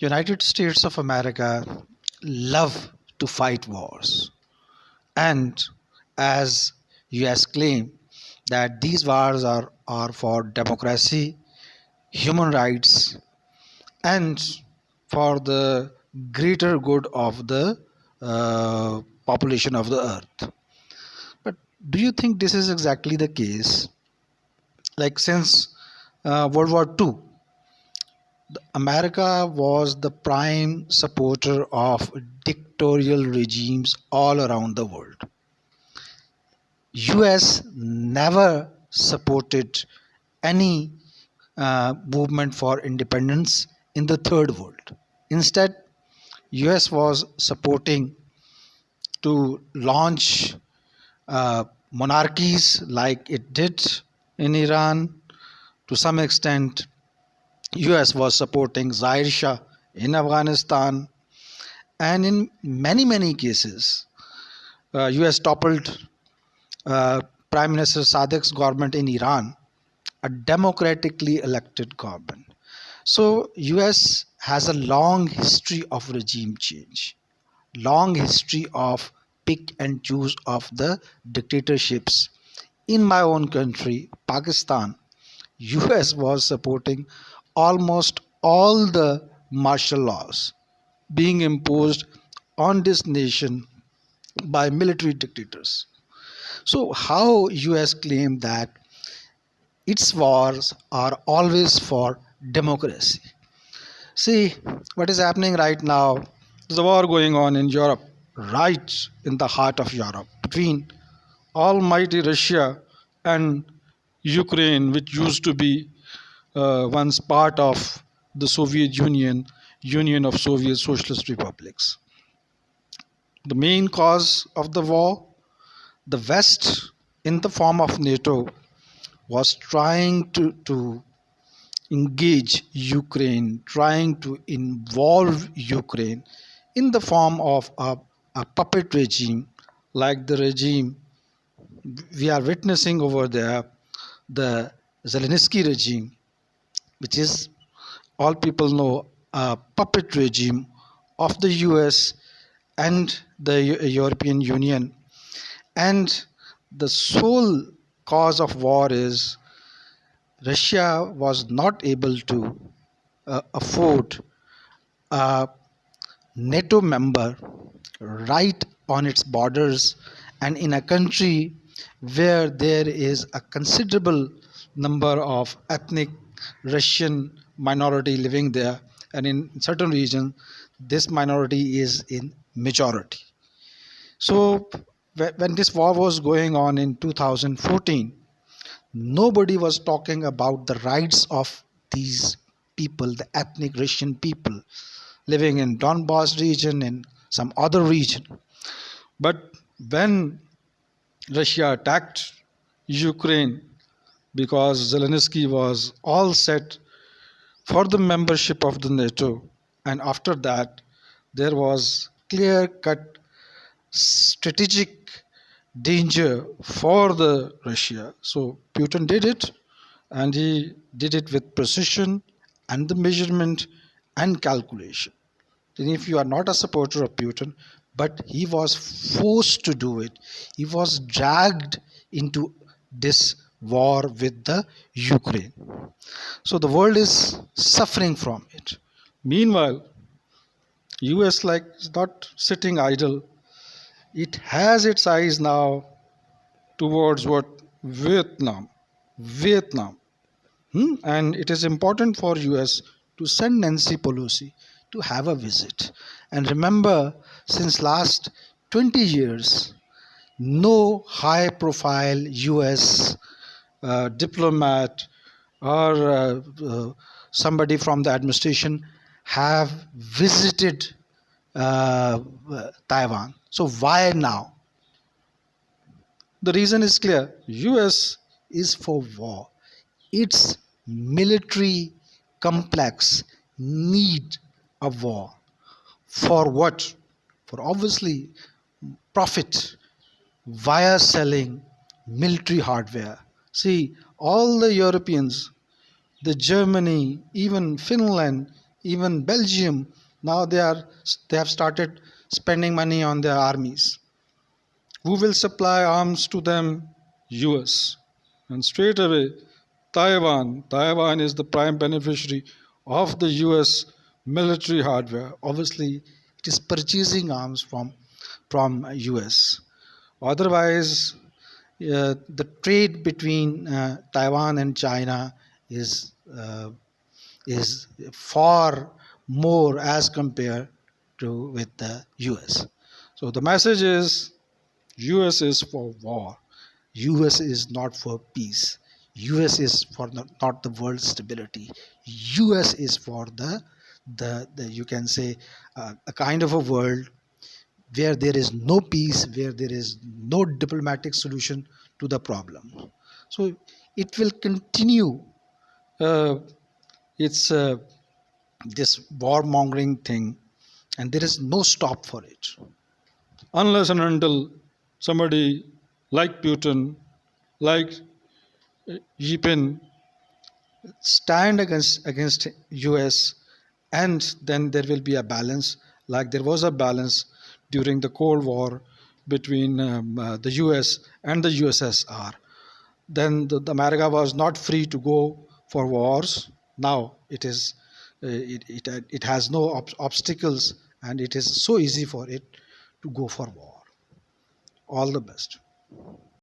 United States of America love to fight wars. And as US claim that these wars are for democracy, human rights, and for the greater good of the population of the earth. But do you think this is exactly the case? Like since World War II, America was the prime supporter of dictatorial regimes all around the world. US never supported any movement for independence in the third world. Instead, US was supporting to launch monarchies like it did in Iran. To some extent, US was supporting Zahir Shah in Afghanistan, and in many cases, US toppled uh, Prime Minister Sadiq's government in Iran, a democratically elected government. So US has a long history of regime change, long history of pick and choose of the dictatorships. In my own country, Pakistan, US was supporting almost all the martial laws being imposed on this nation by military dictators. So how US claim that its wars are always for democracy? See what is happening right now. There's a war going on in Europe, right in the heart of Europe, between almighty Russia and Ukraine, which used to be once part of the Soviet Union, Union of Soviet Socialist Republics. The main cause of the war, the West, in the form of NATO, was trying to engage Ukraine, trying to involve Ukraine in the form of a puppet regime like the regime we are witnessing over there, the Zelensky regime, which is all people know a puppet regime of the US and the European Union. And the sole cause of war is Russia was not able to afford a NATO member right on its borders, and in a country where there is a considerable number of ethnic Russian minority living there, and in certain regions this minority is in majority. So when this war was going on in 2014, nobody was talking about the rights of these people, the ethnic Russian people living in Donbass region and some other region. But when Russia attacked Ukraine, because Zelensky was all set for the membership of the NATO, and after that there was clear cut strategic danger for the Russia. So Putin did it, and he did it with precision and the measurement and calculation. And if you are not a supporter of Putin, but he was forced to do it, he was dragged into this war with the Ukraine. So the world is suffering from it. Meanwhile, US like is not sitting idle. It has its eyes now towards what Vietnam. And it is important for US to send Nancy Pelosi to have a visit. And remember, since last 20 years, no high profile US diplomat or somebody from the administration have visited uh, Taiwan. So why now? The reason is clear. US is for war. Its military complex need a war. For what? For obviously profit via selling military hardware. See, all the Europeans, the Germany, even Finland, Even Belgium, now they have started spending money on their armies. Who will supply arms to them? US. And straight away, Taiwan is the prime beneficiary of the US military hardware. Obviously, it is purchasing arms from US. Otherwise, the trade between Taiwan and China is is far more as compared to with the US. So the message is US is for war. US is not for peace. US is for not the world stability. US is for the you can say a kind of a world where there is no peace, where there is no diplomatic solution to the problem. So it will continue uh, its this warmongering thing, and there is no stop for it unless and until somebody like Putin, like Yipin stand against US, and then there will be a balance, like there was a balance during the Cold War between the US and the USSR. Then the America was not free to go for wars. Now it has no obstacles, and it is so easy for it to go for war. All the best.